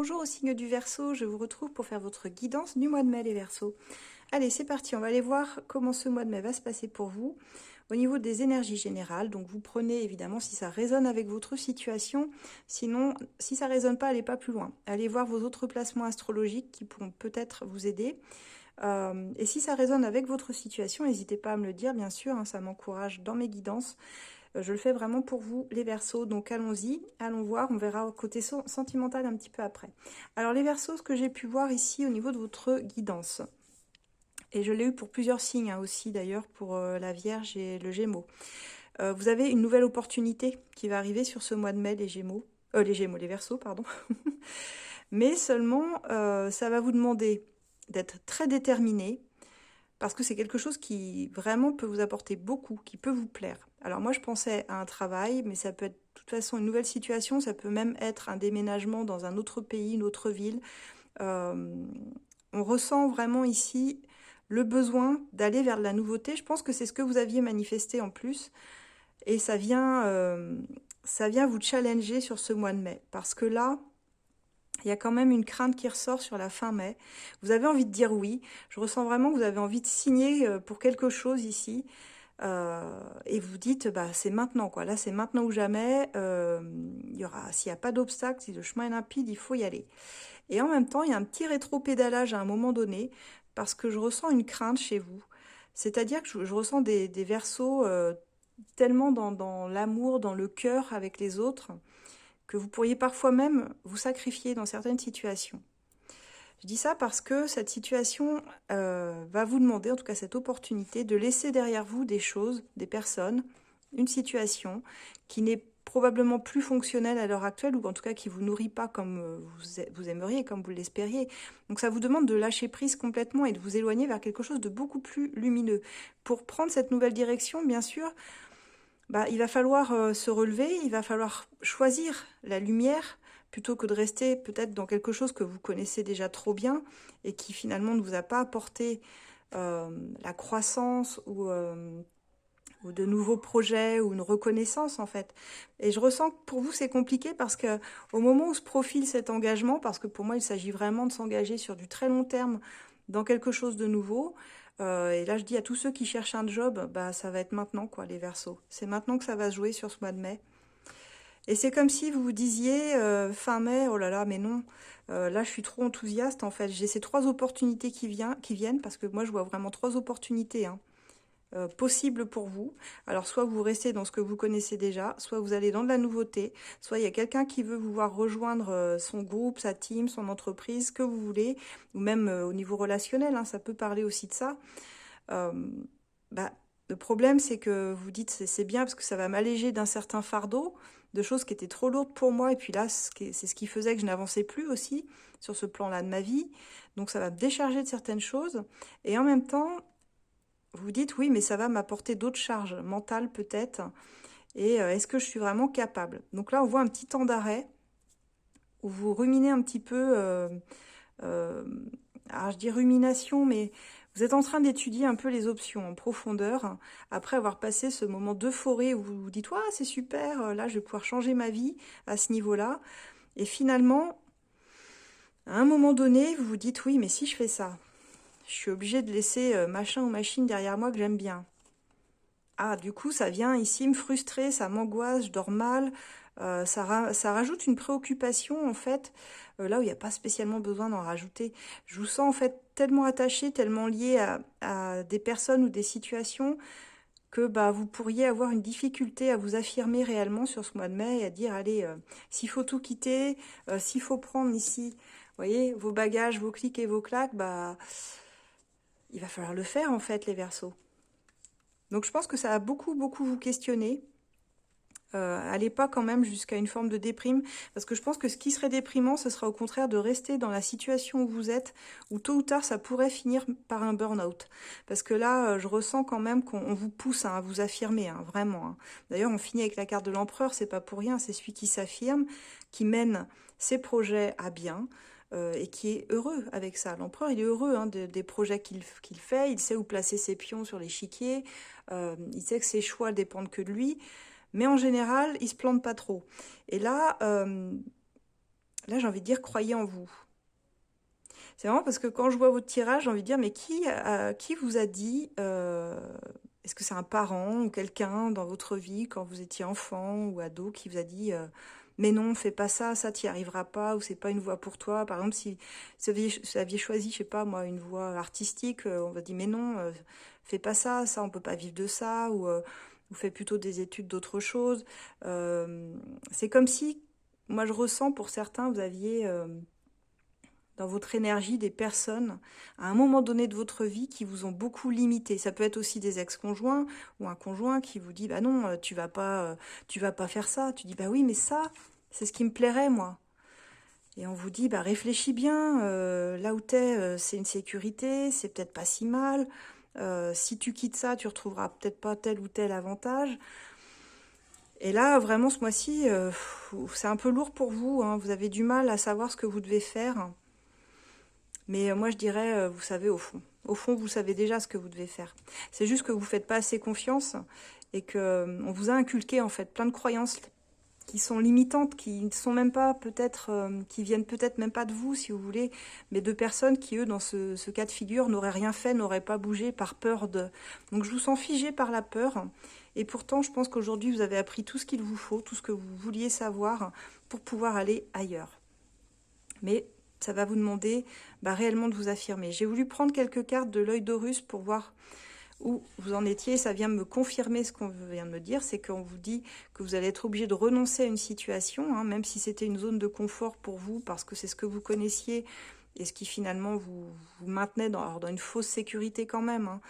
Bonjour au signe du Verseau, je vous retrouve pour faire votre guidance du mois de mai les Verseaux. Allez, c'est parti, on va aller voir comment ce mois de mai va se passer pour vous au niveau des énergies générales. Donc vous prenez évidemment si ça résonne avec votre situation, sinon si ça résonne pas, allez pas plus loin. Allez voir vos autres placements astrologiques qui pourront peut-être vous aider. Et si ça résonne avec votre situation, n'hésitez pas à me le dire, bien sûr, hein, ça m'encourage dans mes guidances. Je le fais vraiment pour vous, les Verseaux. Donc allons-y, allons voir. On verra côté sentimental un petit peu après. Alors les Verseaux, ce que j'ai pu voir ici au niveau de votre guidance. Et je l'ai eu pour plusieurs signes hein, aussi, d'ailleurs, pour la Vierge et le Gémeaux. Vous avez une nouvelle opportunité qui va arriver sur ce mois de mai, les Gémeaux. Les Verseaux, pardon. Mais seulement, ça va vous demander d'être très déterminé, parce que c'est quelque chose qui vraiment peut vous apporter beaucoup, qui peut vous plaire. Alors moi, je pensais à un travail, mais ça peut être de toute façon une nouvelle situation, ça peut même être un déménagement dans un autre pays, une autre ville. On ressent vraiment ici le besoin d'aller vers de la nouveauté. Je pense que c'est ce que vous aviez manifesté en plus. Et ça vient vous challenger sur ce mois de mai. Parce que là, il y a quand même une crainte qui ressort sur la fin mai. Vous avez envie de dire oui. Je ressens vraiment que vous avez envie de signer pour quelque chose ici. Et vous dites, bah, c'est maintenant, quoi. Là, c'est maintenant ou jamais. S'il n'y a pas d'obstacle, si le chemin est limpide, il faut y aller. Et en même temps, il y a un petit rétro-pédalage à un moment donné, parce que je ressens une crainte chez vous. C'est-à-dire que je ressens des Verseaux tellement dans l'amour, dans le cœur avec les autres, que vous pourriez parfois même vous sacrifier dans certaines situations. Je dis ça parce que cette situation va vous demander, en tout cas cette opportunité, de laisser derrière vous des choses, des personnes, une situation qui n'est probablement plus fonctionnelle à l'heure actuelle, ou en tout cas qui vous nourrit pas comme vous aimeriez, comme vous l'espériez. Donc ça vous demande de lâcher prise complètement et de vous éloigner vers quelque chose de beaucoup plus lumineux. Pour prendre cette nouvelle direction, bien sûr, bah, il va falloir se relever, il va falloir choisir la lumière plutôt que de rester peut-être dans quelque chose que vous connaissez déjà trop bien et qui finalement ne vous a pas apporté la croissance ou de nouveaux projets ou une reconnaissance en fait. Et je ressens que pour vous c'est compliqué parce que au moment où se profile cet engagement, parce que pour moi il s'agit vraiment de s'engager sur du très long terme dans quelque chose de nouveau, et là je dis à tous ceux qui cherchent un job, bah ça va être maintenant quoi les Verseaux. C'est maintenant que ça va se jouer sur ce mois de mai. Et c'est comme si vous vous disiez fin mai, oh là là, mais non, là je suis trop enthousiaste en fait. J'ai ces trois opportunités qui viennent, parce que moi je vois vraiment trois opportunités hein, possibles pour vous. Alors soit vous restez dans ce que vous connaissez déjà, soit vous allez dans de la nouveauté, soit il y a quelqu'un qui veut vous voir rejoindre son groupe, sa team, son entreprise, ce que vous voulez, ou même au niveau relationnel, hein, ça peut parler aussi de ça. Euh, bah, le problème, c'est que vous dites c'est bien parce que ça va m'alléger d'un certain fardeau, de choses qui étaient trop lourdes pour moi. Et puis là, c'est ce qui faisait que je n'avançais plus aussi sur ce plan-là de ma vie. Donc ça va me décharger de certaines choses. Et en même temps, vous dites oui, mais ça va m'apporter d'autres charges mentales peut-être. Et est-ce que je suis vraiment capable? Donc là, on voit un petit temps d'arrêt où vous ruminez un petit peu. Euh, alors je dis rumination, mais vous êtes en train d'étudier un peu les options en profondeur, après avoir passé ce moment d'euphorie où vous vous dites « Ouais, c'est super, là je vais pouvoir changer ma vie à ce niveau-là ». Et finalement, à un moment donné, vous vous dites « Oui, mais si je fais ça, je suis obligée de laisser machin ou machine derrière moi que j'aime bien ». Ah, du coup, ça vient ici me frustrer, ça m'angoisse, je dors mal. Ça rajoute une préoccupation, en fait, là où il n'y a pas spécialement besoin d'en rajouter. Je vous sens, en fait, tellement attaché, tellement lié à des personnes ou des situations que bah, vous pourriez avoir une difficulté à vous affirmer réellement sur ce mois de mai et à dire, allez, s'il faut tout quitter, s'il faut prendre ici, vous voyez, vos bagages, vos clics et vos claques, bah, il va falloir le faire, en fait, les Verseaux. Donc je pense que ça va beaucoup, beaucoup vous questionner. Allez pas quand même jusqu'à une forme de déprime, parce que je pense que ce qui serait déprimant, ce sera au contraire de rester dans la situation où vous êtes, où tôt ou tard ça pourrait finir par un burn-out. Parce que là, je ressens quand même qu'on vous pousse hein, à vous affirmer, hein, vraiment. Hein. D'ailleurs, on finit avec la carte de l'empereur, c'est pas pour rien, c'est celui qui s'affirme, qui mène ses projets à bien. Et qui est heureux avec ça. L'empereur, il est heureux hein, des projets qu'il fait, il sait où placer ses pions sur l'échiquier, il sait que ses choix dépendent que de lui, mais en général, il se plante pas trop. Et là, là j'ai envie de dire, croyez en vous. C'est vraiment parce que quand je vois votre tirage, j'ai envie de dire, mais qui vous a dit, est-ce que c'est un parent ou quelqu'un dans votre vie, quand vous étiez enfant ou ado, qui vous a dit, mais non, fais pas ça, ça t'y arriveras pas, ou c'est pas une voie pour toi. Par exemple, si vous aviez choisi, je sais pas moi, une voie artistique, on va dire, mais non, fais pas ça, ça on peut pas vivre de ça, ou fais plutôt des études d'autre chose. C'est comme si, moi je ressens pour certains, vous aviez dans votre énergie des personnes à un moment donné de votre vie qui vous ont beaucoup limité. Ça peut être aussi des ex-conjoints ou un conjoint qui vous dit bah non, tu vas pas faire ça. Tu dis bah oui, mais ça, c'est ce qui me plairait moi. Et on vous dit bah réfléchis bien, là où t'es, c'est une sécurité, c'est peut-être pas si mal. Si tu quittes ça, tu retrouveras peut-être pas tel ou tel avantage. Et là, vraiment, ce mois-ci, c'est un peu lourd pour vous, hein. Vous avez du mal à savoir ce que vous devez faire. Mais moi, je dirais, vous savez, au fond. Au fond, vous savez déjà ce que vous devez faire. C'est juste que vous ne faites pas assez confiance et que on vous a inculqué, en fait, plein de croyances qui sont limitantes, qui ne sont même pas peut-être, qui viennent peut-être même pas de vous, si vous voulez, mais de personnes qui, eux, dans ce cas de figure, n'auraient rien fait, n'auraient pas bougé par peur de... Donc, je vous sens figé par la peur. Et pourtant, je pense qu'aujourd'hui, vous avez appris tout ce qu'il vous faut, tout ce que vous vouliez savoir pour pouvoir aller ailleurs. Mais ça va vous demander réellement de vous affirmer. J'ai voulu prendre quelques cartes de l'œil d'Horus pour voir où vous en étiez. Ça vient me confirmer ce qu'on vient de me dire, c'est qu'on vous dit que vous allez être obligé de renoncer à une situation, hein, même si c'était une zone de confort pour vous, parce que c'est ce que vous connaissiez, et ce qui finalement vous maintenait dans une fausse sécurité quand même, hein.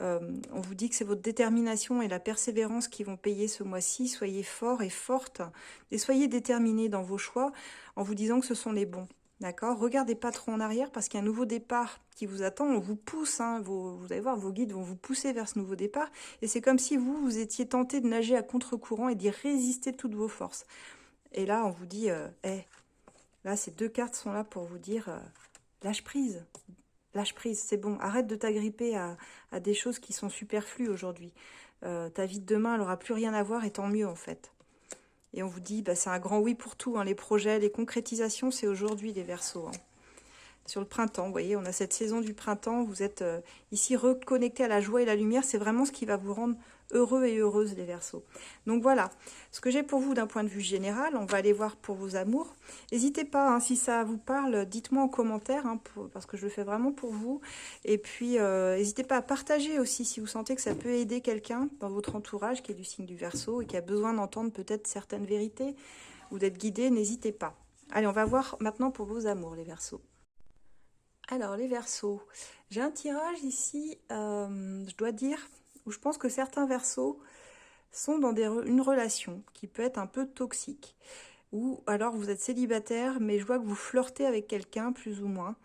On vous dit que c'est votre détermination et la persévérance qui vont payer ce mois-ci. Soyez fort et forte, et soyez déterminés dans vos choix, en vous disant que ce sont les bons. D'accord? Regardez pas trop en arrière parce qu'il y a un nouveau départ qui vous attend. On vous pousse, hein, vous allez voir, vos guides vont vous pousser vers ce nouveau départ. Et c'est comme si vous étiez tenté de nager à contre-courant et d'y résister de toutes vos forces. Et là, on vous dit, là, ces deux cartes sont là pour vous dire, lâche prise. Lâche prise, c'est bon. Arrête de t'agripper à des choses qui sont superflues aujourd'hui. Ta vie de demain, elle n'aura plus rien à voir et tant mieux en fait. Et on vous dit, c'est un grand oui pour tout, hein, les projets, les concrétisations, c'est aujourd'hui les Verseaux, hein. Sur le printemps, vous voyez, on a cette saison du printemps, vous êtes ici reconnecté à la joie et la lumière, c'est vraiment ce qui va vous rendre heureux et heureuse, les Verseaux. Donc voilà, ce que j'ai pour vous d'un point de vue général, on va aller voir pour vos amours. N'hésitez pas, hein, si ça vous parle, dites-moi en commentaire, hein, parce que je le fais vraiment pour vous. Et puis, n'hésitez pas à partager aussi si vous sentez que ça peut aider quelqu'un dans votre entourage qui est du signe du Verseau et qui a besoin d'entendre peut-être certaines vérités ou d'être guidé, n'hésitez pas. Allez, on va voir maintenant pour vos amours, les Verseaux. Alors, les Verseaux, j'ai un tirage ici, je dois dire, où je pense que certains Verseaux sont dans une relation qui peut être un peu toxique. Ou alors vous êtes célibataire, mais je vois que vous flirtez avec quelqu'un, plus ou moins.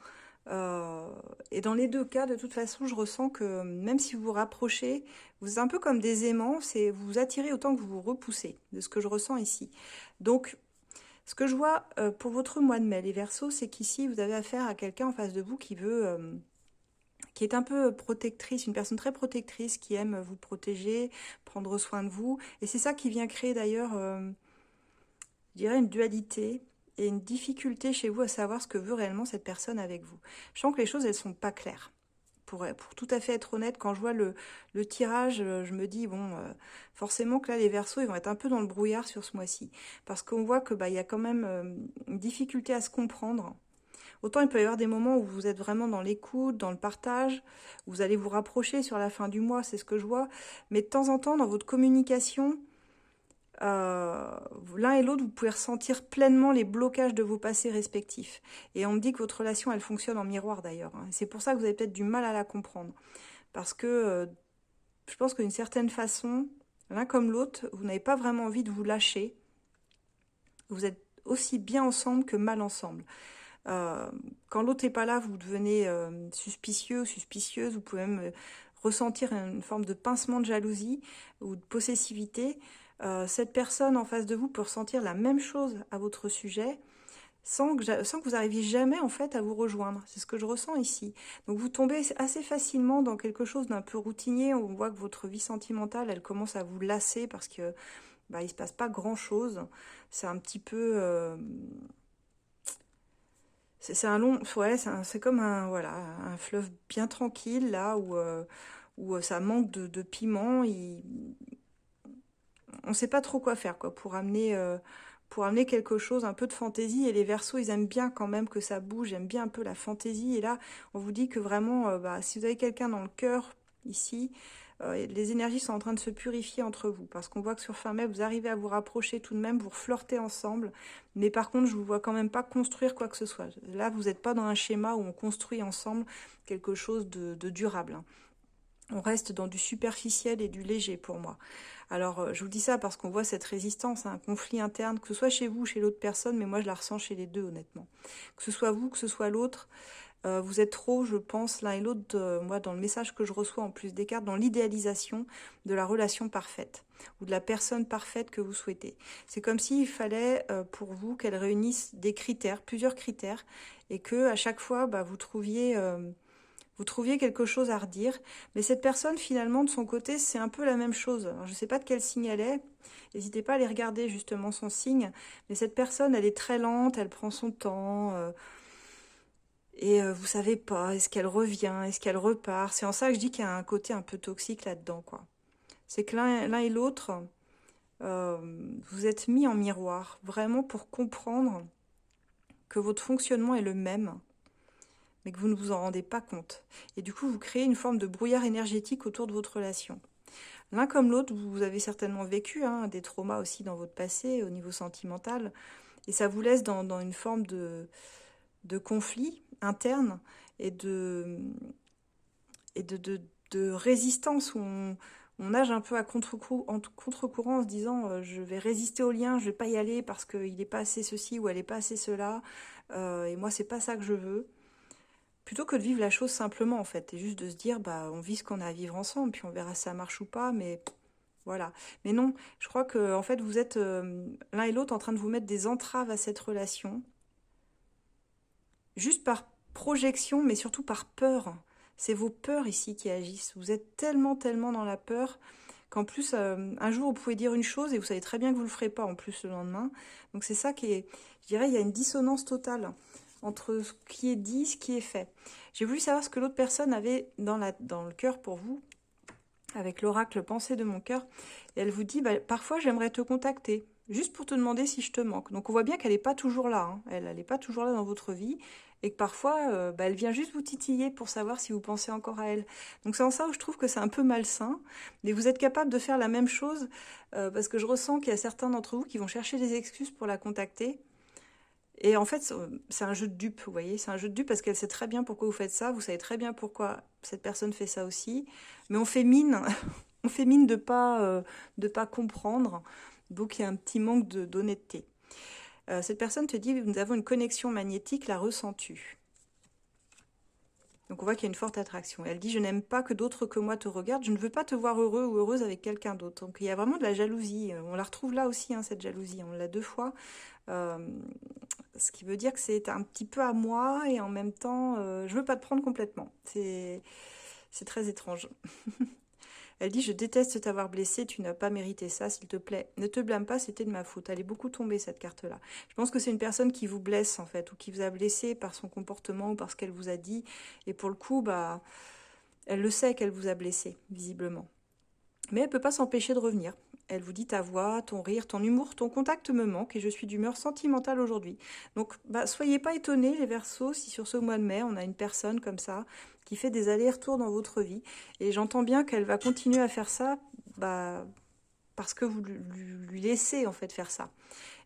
Et dans les deux cas, de toute façon, je ressens que même si vous vous rapprochez, vous êtes un peu comme des aimants, vous vous attirez autant que vous vous repoussez, de ce que je ressens ici. Donc, ce que je vois pour votre mois de mai, les Verseaux, c'est qu'ici, vous avez affaire à quelqu'un en face de vous qui est un peu protectrice, une personne très protectrice, qui aime vous protéger, prendre soin de vous. Et c'est ça qui vient créer d'ailleurs, je dirais, une dualité et une difficulté chez vous à savoir ce que veut réellement cette personne avec vous. Je sens que les choses, elles sont pas claires. Pour tout à fait être honnête, quand je vois le tirage, je me dis, bon, forcément que là, les Verseaux, ils vont être un peu dans le brouillard sur ce mois-ci. Parce qu'on voit que il y a quand même une difficulté à se comprendre. Autant il peut y avoir des moments où vous êtes vraiment dans l'écoute, dans le partage, où vous allez vous rapprocher sur la fin du mois, c'est ce que je vois. Mais de temps en temps, dans votre communication, l'un et l'autre, vous pouvez ressentir pleinement les blocages de vos passés respectifs. Et on me dit que votre relation, elle fonctionne en miroir d'ailleurs, hein. C'est pour ça que vous avez peut-être du mal à la comprendre. Parce que je pense qu'une certaine façon, l'un comme l'autre, vous n'avez pas vraiment envie de vous lâcher. Vous êtes aussi bien ensemble que mal ensemble. Quand l'autre n'est pas là, vous devenez suspicieux, suspicieuse. Vous pouvez même ressentir une forme de pincement de jalousie ou de possessivité. Cette personne en face de vous peut ressentir la même chose à votre sujet sans que vous arriviez jamais en fait à vous rejoindre. C'est ce que je ressens ici. Donc vous tombez assez facilement dans quelque chose d'un peu routinier. On voit que votre vie sentimentale, elle commence à vous lasser parce que il se passe pas grand-chose. C'est un petit peu... C'est un long, ouais, c'est comme un, voilà, un fleuve bien tranquille, là, où ça manque de piment. On ne sait pas trop quoi faire, quoi, pour amener quelque chose, un peu de fantaisie. Et les Verseaux, ils aiment bien quand même que ça bouge, ils aiment bien un peu la fantaisie. Et là, on vous dit que vraiment, bah, si vous avez quelqu'un dans le cœur, ici, les énergies sont en train de se purifier entre vous. Parce qu'on voit que sur fin mai, vous arrivez à vous rapprocher tout de même, vous flirtez ensemble. Mais par contre, je vous vois quand même pas construire quoi que ce soit. Là, vous n'êtes pas dans un schéma où on construit ensemble quelque chose de durable, hein. On reste dans du superficiel et du léger pour moi. Alors, je vous dis ça parce qu'on voit cette résistance, un conflit interne, que ce soit chez vous ou chez l'autre personne, mais moi je la ressens chez les deux, honnêtement. Que ce soit vous, que ce soit l'autre, vous êtes trop, je pense, l'un et l'autre, moi, dans le message que je reçois en plus des cartes, dans l'idéalisation de la relation parfaite ou de la personne parfaite que vous souhaitez. C'est comme s'il fallait pour vous qu'elle réunisse des critères, plusieurs critères, et que à chaque fois, bah, vous trouviez quelque chose à redire. Mais cette personne, finalement, de son côté, c'est un peu la même chose. Alors, je ne sais pas de quel signe elle est. N'hésitez pas à aller regarder justement son signe. Mais cette personne, elle est très lente, elle prend son temps. Et vous savez pas, est-ce qu'elle revient, est-ce qu'elle repart. C'est en ça que je dis qu'il y a un côté un peu toxique là-dedans, quoi. C'est que l'un et l'autre, euh, vous êtes mis en miroir, vraiment pour comprendre que votre fonctionnement est le même, mais que vous ne vous en rendez pas compte. Et du coup, vous créez une forme de brouillard énergétique autour de votre relation. L'un comme l'autre, vous avez certainement vécu des traumas aussi dans votre passé au niveau sentimental, et ça vous laisse dans une forme de conflit interne et et de résistance où on nage un peu à contre-courant en se disant je vais résister au lien, je vais pas y aller parce qu'il n'est pas assez ceci ou elle n'est pas assez cela, et moi c'est pas ça que je veux. Plutôt que de vivre la chose simplement, en fait, et juste de se dire, bah, on vit ce qu'on a à vivre ensemble, puis on verra si ça marche ou pas, mais voilà. Mais non, je crois que, en fait, vous êtes l'un et l'autre en train de vous mettre des entraves à cette relation, juste par projection, mais surtout par peur. C'est vos peurs ici qui agissent. Vous êtes tellement, tellement dans la peur qu'en plus, un jour, vous pouvez dire une chose et vous savez très bien que vous ne le ferez pas en plus le lendemain. Donc c'est ça qui est, je dirais, il y a une dissonance totale entre ce qui est dit, ce qui est fait. J'ai voulu savoir ce que l'autre personne avait dans le cœur pour vous, avec l'oracle Pensée de mon cœur. Et elle vous dit, bah, parfois j'aimerais te contacter, juste pour te demander si je te manque. Donc on voit bien qu'elle n'est pas toujours là, hein. Elle n'est pas toujours là dans votre vie, et que parfois bah, elle vient juste vous titiller pour savoir si vous pensez encore à elle. Donc c'est en ça où je trouve que c'est un peu malsain, mais vous êtes capable de faire la même chose, parce que je ressens qu'il y a certains d'entre vous qui vont chercher des excuses pour la contacter. Et en fait, c'est un jeu de dupe, vous voyez, c'est un jeu de dupe parce qu'elle sait très bien pourquoi vous faites ça, vous savez très bien pourquoi cette personne fait ça aussi, mais on fait mine, on fait mine de pas comprendre, donc il y a un petit manque d'honnêteté. Cette personne te dit, nous avons une connexion magnétique, la ressens-tu? Donc on voit qu'il y a une forte attraction. Elle dit, je n'aime pas que d'autres que moi te regardent, je ne veux pas te voir heureux ou heureuse avec quelqu'un d'autre. Donc il y a vraiment de la jalousie. On la retrouve là aussi, hein, cette jalousie. On l'a deux fois. Euh, Ce qui veut dire que c'est un petit peu à moi et en même temps, je veux pas te prendre complètement. C'est très étrange. Elle dit, je déteste t'avoir blessé, tu n'as pas mérité ça, s'il te plaît. Ne te blâme pas, c'était de ma faute. Elle est beaucoup tombée, cette carte-là. Je pense que c'est une personne qui vous blesse, en fait, ou qui vous a blessé par son comportement ou par ce qu'elle vous a dit. Et pour le coup, bah, elle le sait qu'elle vous a blessé, visiblement. Mais elle ne peut pas s'empêcher de revenir. Elle vous dit ta voix, ton rire, ton humour, ton contact me manque et je suis d'humeur sentimentale aujourd'hui. Donc, bah, soyez pas étonnés, les Verseaux, si sur ce mois de mai, on a une personne comme ça qui fait des allers-retours dans votre vie. Et j'entends bien qu'elle va continuer à faire ça, bah, parce que vous lui laissez en fait faire ça.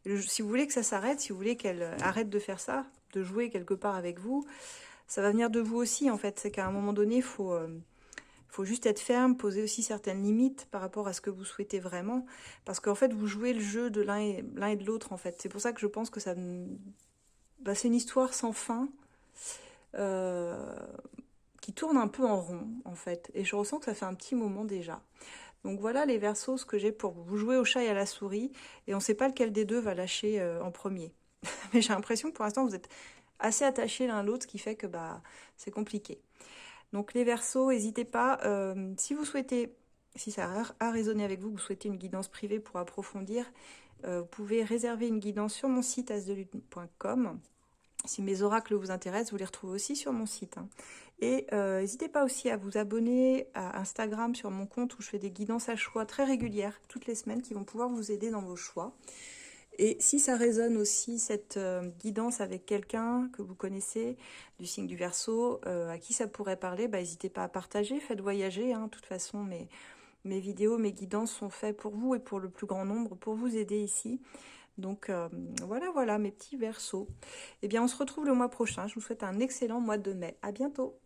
Si vous voulez que ça s'arrête, si vous voulez qu'elle arrête de faire ça, de jouer quelque part avec vous, ça va venir de vous aussi en fait. C'est qu'à un moment donné, faut juste être ferme, poser aussi certaines limites par rapport à ce que vous souhaitez vraiment. Parce qu'en fait, vous jouez le jeu de l'un et de l'autre, en fait. C'est pour ça que je pense que ça... Bah, c'est une histoire sans fin euh, qui tourne un peu en rond, en fait. Et je ressens que ça fait un petit moment déjà. Donc voilà les Verseaux, ce que j'ai pour vous. Vous jouez au chat et à la souris, et on ne sait pas lequel des deux va lâcher en premier. Mais j'ai l'impression que pour l'instant, vous êtes assez attachés l'un à l'autre, ce qui fait que bah, c'est compliqué. Donc les Verseaux, n'hésitez pas, si vous souhaitez, si ça a résonné avec vous, vous souhaitez une guidance privée pour approfondir, vous pouvez réserver une guidance sur mon site asdelune.com. Si mes oracles vous intéressent, vous les retrouvez aussi sur mon site, hein. Et n'hésitez pas aussi à vous abonner à Instagram sur mon compte où je fais des guidances à choix très régulières, toutes les semaines, qui vont pouvoir vous aider dans vos choix. Et si ça résonne aussi, cette guidance avec quelqu'un que vous connaissez, du signe du Verseau, à qui ça pourrait parler, bah, n'hésitez pas à partager, faites voyager, hein. De toute façon, mes vidéos, mes guidances sont faites pour vous et pour le plus grand nombre, pour vous aider ici. Donc voilà mes petits Verseaux. Eh bien, on se retrouve le mois prochain. Je vous souhaite un excellent mois de mai. À bientôt.